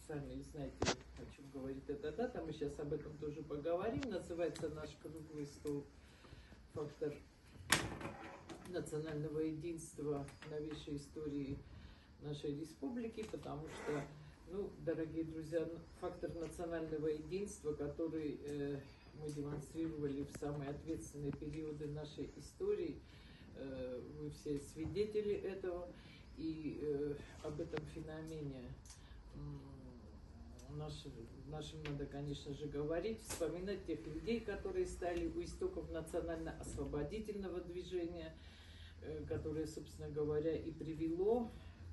сами знаете, о чем говорит эта дата. Мы сейчас об этом тоже поговорим. Называется наш круглый стол «Фактор национального единства в новейшей истории нашей республики», потому что, ну, дорогие друзья, фактор национального единства, который мы демонстрировали в самые ответственные периоды нашей истории, вы все свидетели этого, и об этом феномене нашим надо, конечно же, говорить, вспоминать тех людей, которые стали у истоков национально-освободительного движения, которое, собственно говоря, и привело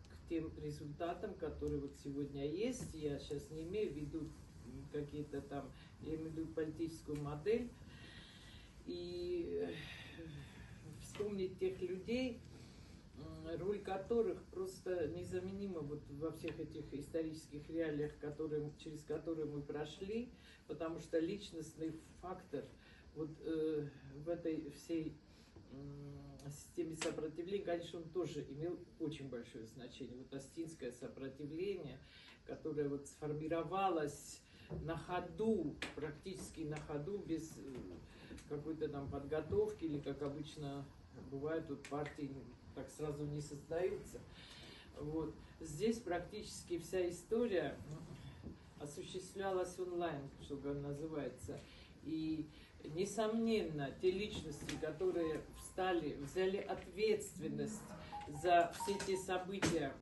к тем результатам, которые вот сегодня есть. Я сейчас не имею в виду какие-то там, я имею в виду политическую модель, и вспомнить тех людей, роль которых просто незаменима вот во всех этих исторических реалиях, через которые мы прошли, потому что личностный фактор вот в этой всей системе сопротивления, конечно, он тоже имел очень большое значение. Вот остинское сопротивление, которое вот сформировалось на ходу, практически на ходу, без какой-то там подготовки, или, как обычно бывает, тут партии так сразу не создаются. Вот. Здесь практически вся история осуществлялась онлайн, что называется. И, несомненно, те личности, которые взяли ответственность за все те события,